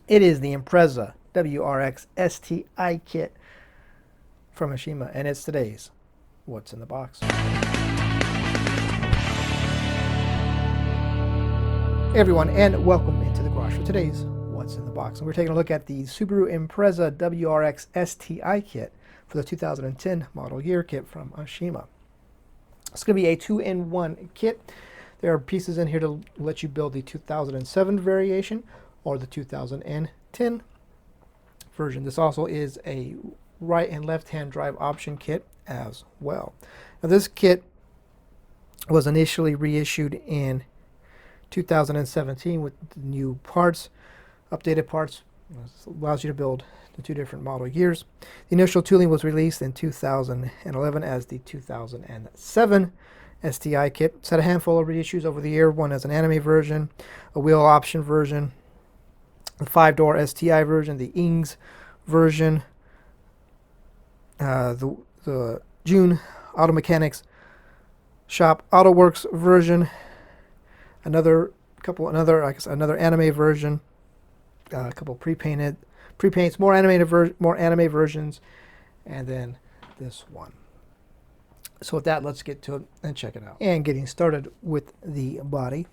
It is the Impreza WRX STI kit from Aoshima, and it's today's What's in the Box. Hey everyone, and welcome into the garage for today's What's in the Box. And we're taking a look at the Subaru Impreza WRX STI kit for the 2010 model year kit from Aoshima. It's going to be a 2-in-1 kit. There are pieces in here to let you build the 2007 variation or the 2010 version. This also is a right and left hand drive option kit as well. Now this kit was initially reissued in 2017 with the new parts, updated parts. This allows you to build the two different model years. The initial tooling was released in 2011 as the 2007 STI kit. It's had a handful of reissues over the year, one as an anime version, a wheel option version, the 5-door STI version, the Ings version, the June Auto Mechanics Shop Auto Works version, another anime version, a couple pre-paints, more anime versions, and then this one. So with that, let's get to it and check it out. And getting started with the body.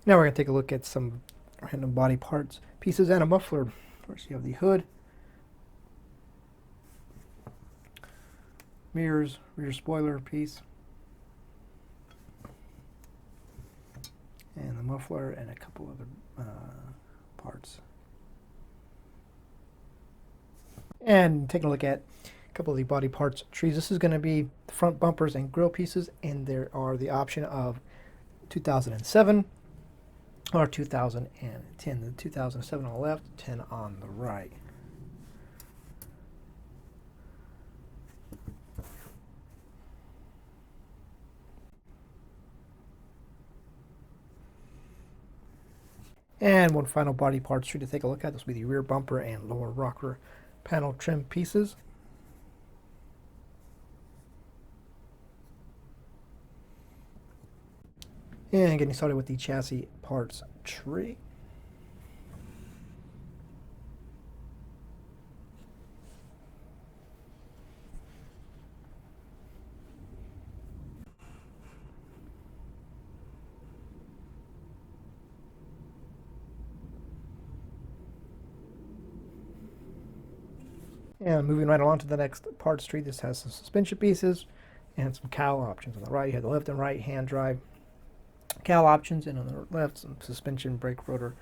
Now we're going to take a look at some random body parts, pieces, and a muffler. First you have the hood, mirrors, rear spoiler piece, and the muffler, and a couple other parts. And taking a look at a couple of the body parts trees. This is going to be the front bumpers and grille pieces, and there are the option of 2007 or 2010. The 2007 on the left, 10 on the right. And one final body part tree to take a look at. This will be the rear bumper and lower rocker panel trim pieces. And getting started with the chassis parts tree. And moving right along to the next parts tree, this has some suspension pieces and some cowl options. On the right, you have the left and right hand drive cowl options, and on the left, some suspension brake rotor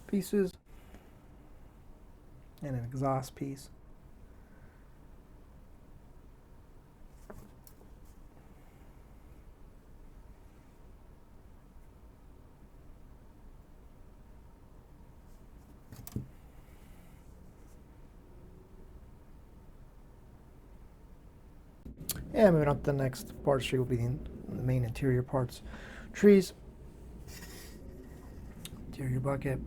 pieces and an exhaust piece. And moving on to the next parts tree will be the main interior parts trees. Interior bucket.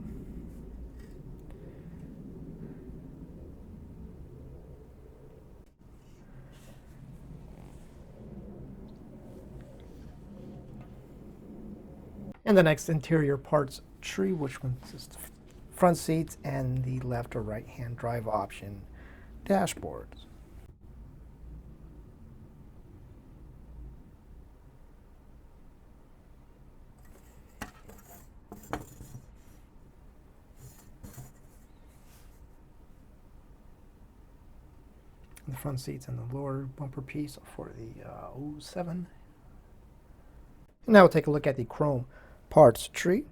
And the next interior parts tree, which consists of front seats and the left or right hand drive option dashboards. The front seats and the lower bumper piece for the 07. And now we'll take a look at the chrome parts tree.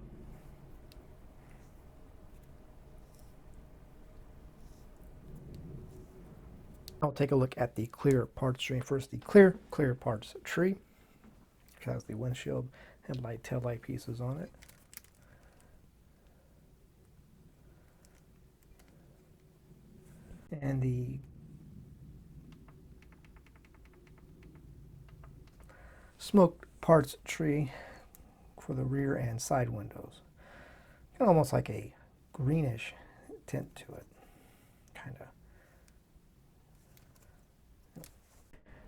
I'll take a look at the clear parts tree. First, the clear parts tree, which has the windshield, headlight, taillight pieces on it. And the smoked parts tree for the rear and side windows. Almost like a greenish tint to it, kind of.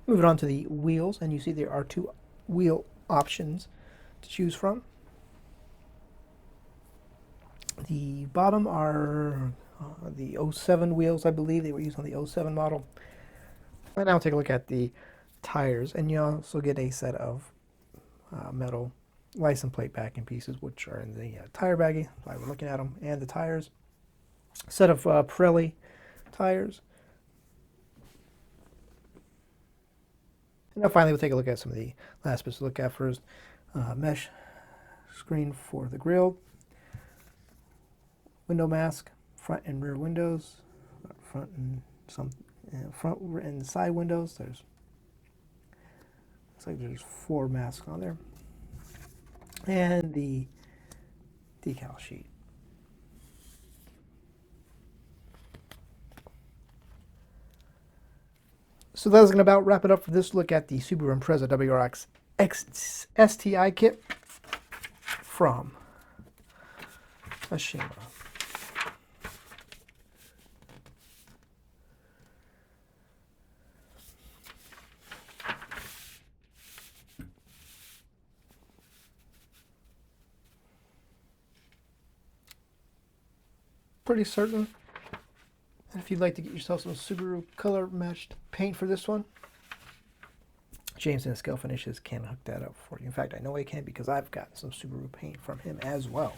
Moving on to the wheels, and you see there are two wheel options to choose from. The bottom are the 07 wheels, I believe. They were used on the 07 model. And now take a look at the tires, and you also get a set of metal license plate backing pieces, which are in the tire baggie. While we're looking at them, and the tires. A set of Pirelli tires. And now finally, we'll take a look at some of the last bits to look at first. Mesh screen for the grille. Window mask, front and rear windows, front and side windows. Looks like there's 4 masks on there, and the decal sheet. So that's going to about wrap it up for this look at the Subaru Impreza WRX STI kit from Aoshima. Pretty certain. And if you'd like to get yourself some Subaru color matched paint for this one, James and Scalefinishes can hook that up for you. In fact, I know I can because I've got some Subaru paint from him as well.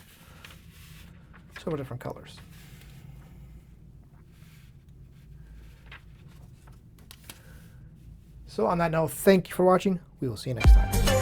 Several different colors. So on that note, thank you for watching. We will see you next time.